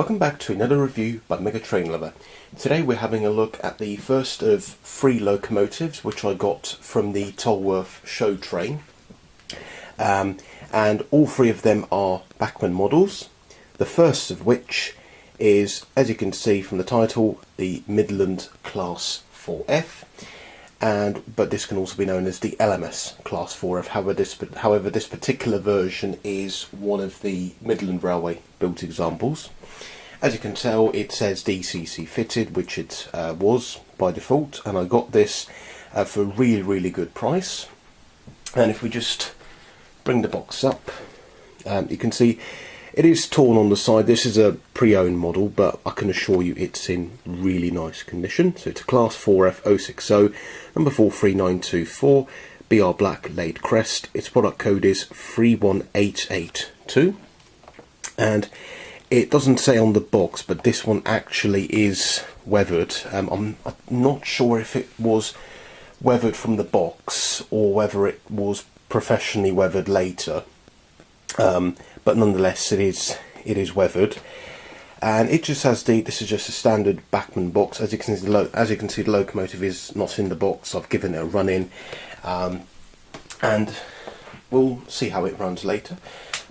Welcome back to another review by Mega Train Lover. Today we're having a look at the first of 3 locomotives which I got from the Tolworth show train. And all 3 of them are Bachmann models. The first of which is, as you can see from the title, the Midland Class 4F. But this can also be known as the LMS Class 4F. However, this particular version is one of the Midland Railway built examples. As you can tell, it says DCC fitted, which it was by default, and I got this for a really good price. And if we just bring the box up, you can see it is torn on the side. This is a pre-owned model, but I can assure you it's in really nice condition. So it's a Class 4F 060, number 43924, BR Black laid crest. Its product code is 31882, and it doesn't say on the box, but this one actually is weathered. I'm not sure if it was weathered from the box or whether it was professionally weathered later. But nonetheless, it is weathered, and it just has this is just a standard Bachmann box. As you can see, the locomotive is not in the box. I've given it a run in, and we'll see how it runs later.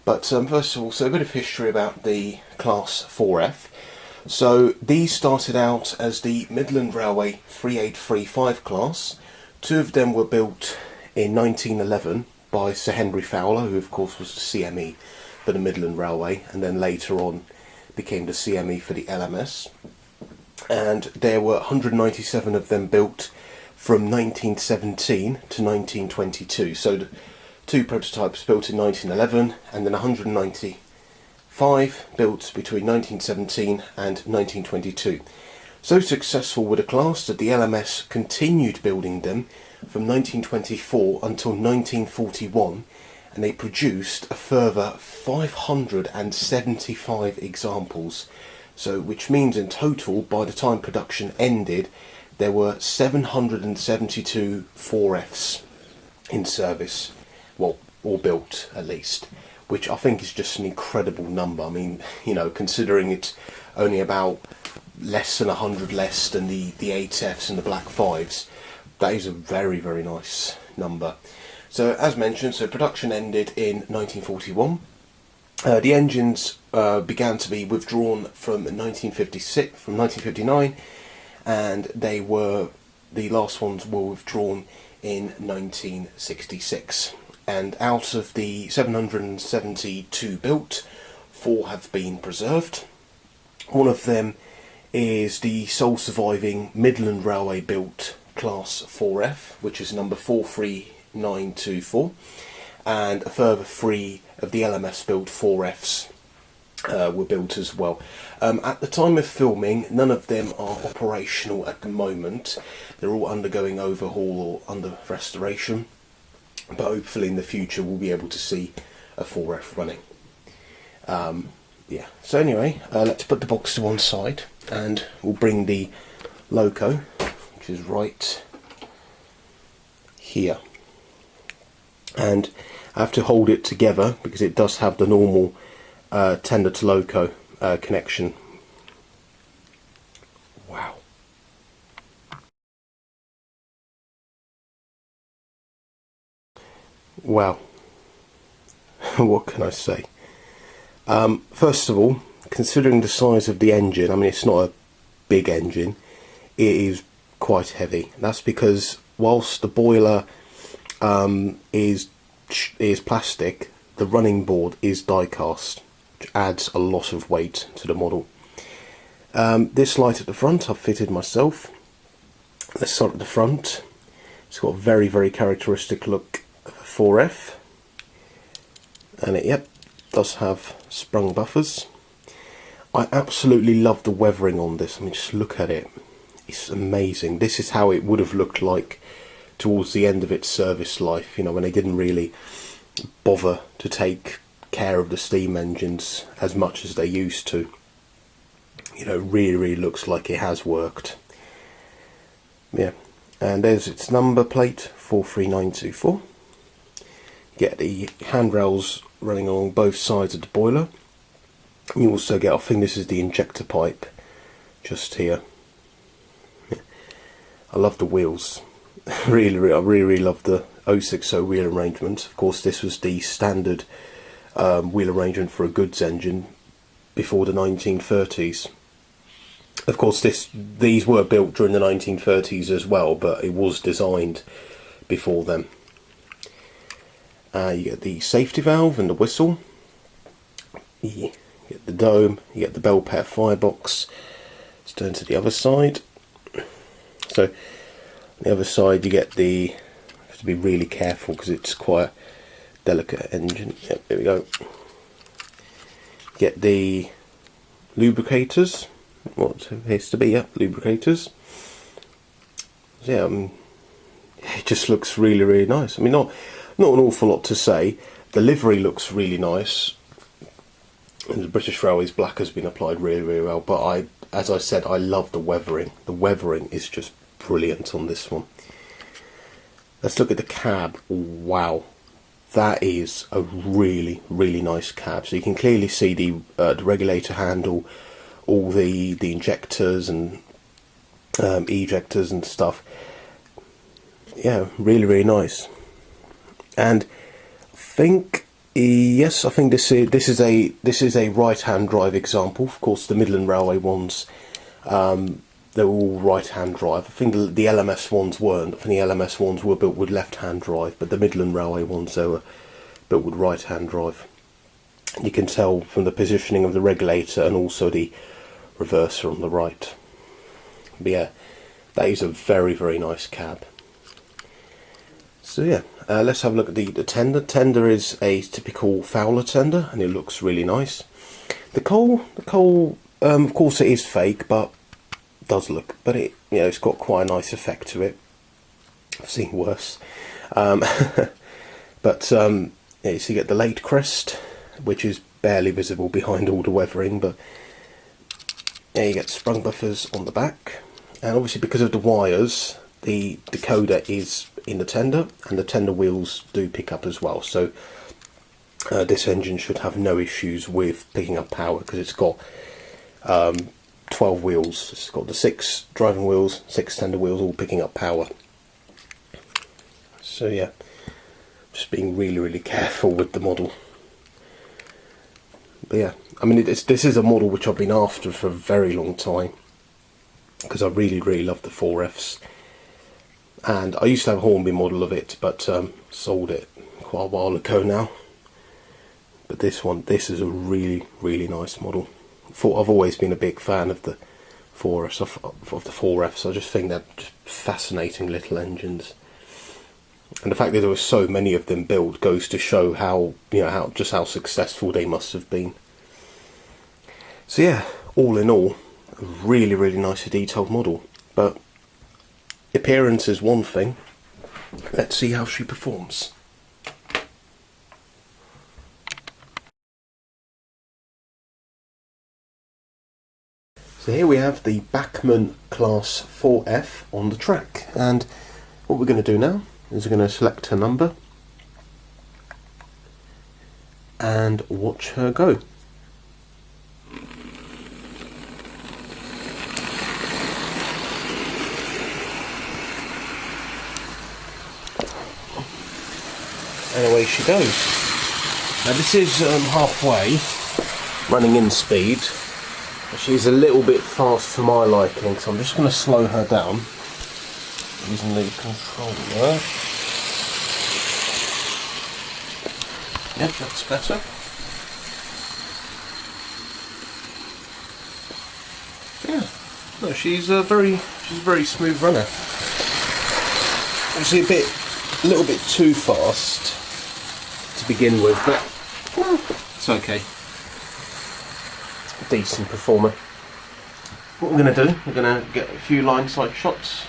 But first of all, so a bit of history about the Class 4F. So these started out as the Midland Railway 3835 class. 2 of them were built in 1911 by Sir Henry Fowler, who of course was the CME for the Midland Railway, and then later on became the CME for the LMS. And there were 197 of them built from 1917 to 1922. So the 2 prototypes built in 1911, and then 195 built between 1917 and 1922. So successful were the class that the LMS continued building them from 1924 until 1941, and they produced a further 575 examples. So, which means in total, by the time production ended, there were 772 4Fs in service. Well, or built at least, which I think is just an incredible number. I mean, you know, considering it's only about less than 100 less than the 8Fs and the Black 5s, that is a very nice number. So, as mentioned, so production ended in 1941. The engines began to be withdrawn from 1959, and the last ones were withdrawn in 1966. And out of the 772 built, 4 have been preserved. One of them is the sole surviving Midland Railway built Class 4F, which is number 43924, and a further 3 of the LMS built 4Fs were built as well. At the time of filming, none of them are operational at the moment. They're all undergoing overhaul or under restoration. But hopefully in the future we'll be able to see a 4F running. Yeah. So anyway, let's put the box to one side, and we'll bring the loco, which is right here. And I have to hold it together because it does have the normal tender to loco connection. Wow. Wow, what can I say? First of all, considering the size of the engine, I mean, it's not a big engine, it is quite heavy. That's because whilst the boiler is plastic, the running board is die cast, which adds a lot of weight to the model. This light at the front I've fitted myself. Let's start at the front. It's got a very characteristic look 4F, and it does have sprung buffers. I absolutely love the weathering on this. I mean, just look at it, it's amazing. This is how it would have looked like towards the end of its service life, you know, when they didn't really bother to take care of the steam engines as much as they used to. You know, really looks like it has worked. Yeah, and there's its number plate, 43924. Get the handrails running along both sides of the boiler. You also get, I think this is the injector pipe just here. I love the wheels. I really love the 060 wheel arrangement. Of course, this was the standard wheel arrangement for a goods engine before the 1930s. Of course, these were built during the 1930s as well, but it was designed before then. You get the safety valve and the whistle. You get the dome. You get the bell pet firebox. Let's turn to the other side. So, on the other side, you get the. You have to be really careful because it's quite a delicate engine. Yep, there we go. You get the lubricators. What appears to be, yeah, lubricators. So, yeah, it just looks really nice. I mean, not an awful lot to say. The livery looks really nice. And the British Railways black has been applied really well. But as I said, I love the weathering. The weathering is just brilliant on this one. Let's look at the cab. Wow, that is a really nice cab. So you can clearly see the regulator handle, all the injectors and ejectors and stuff. Yeah, really nice. And I think this is a right-hand drive example. Of course, the Midland Railway ones, they're all right-hand drive. I think the LMS ones weren't. I think the LMS ones were built with left-hand drive, but the Midland Railway ones, they were built with right-hand drive. You can tell from the positioning of the regulator and also the reverser on the right. But yeah, that is a very nice cab. So yeah, let's have a look at the tender. Tender is a typical Fowler tender, and it looks really nice. The coal, of course, it is fake, but it does look. But it's got quite a nice effect to it. I've seen worse. Yeah, so you get the late crest, which is barely visible behind all the weathering, but yeah, you get sprung buffers on the back, and obviously because of the wires, the decoder is in the tender, and the tender wheels do pick up as well. So this engine should have no issues with picking up power because it's got 12 wheels. It's got the 6 driving wheels, 6 tender wheels, all picking up power. So yeah, just being really careful with the model. But yeah, I mean, this is a model which I've been after for a very long time because I really love the 4Fs. And I used to have a Hornby model of it, but sold it quite a while ago now. But this is a really nice model. I've always been a big fan of the 4Fs. Of the 4Fs, I just think they're just fascinating little engines. And the fact that there were so many of them built goes to show how how successful they must have been. So yeah, all in all, a really nicely detailed model. But appearance is one thing. Let's see how she performs. So here we have the Bachmann Class 4F on the track, and what we're going to do now is we're going to select her number and watch her go. And away she goes. Now this is halfway, running in speed. She's a little bit fast for my liking, so I'm just going to slow her down using the controller. Yep, that's better. Yeah, no, she's a very smooth runner. Obviously a little bit too fast to begin with, but it's okay. A decent performer. What we're going to do, we're going to get a few line side shots.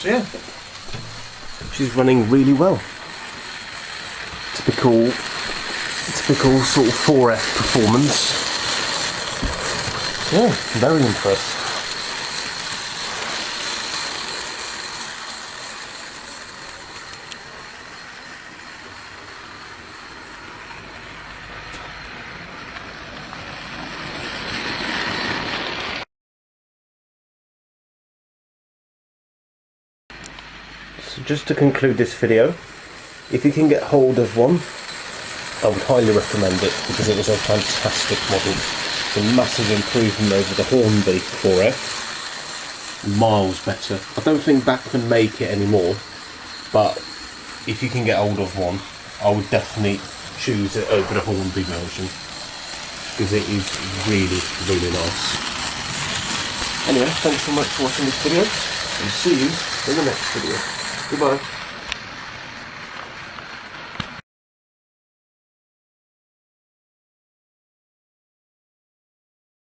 So yeah, she's running really well. Typical sort of 4F performance. Yeah, very impressed. So just to conclude this video, if you can get hold of one, I would highly recommend it because it was a fantastic model. It's a massive improvement over the Hornby 4F. Miles better. I don't think Bachmann make it anymore, but if you can get hold of one, I would definitely choose it over the Hornby version because it is really, really nice. Anyway, thanks so much for watching this video and see you in the next video. Goodbye.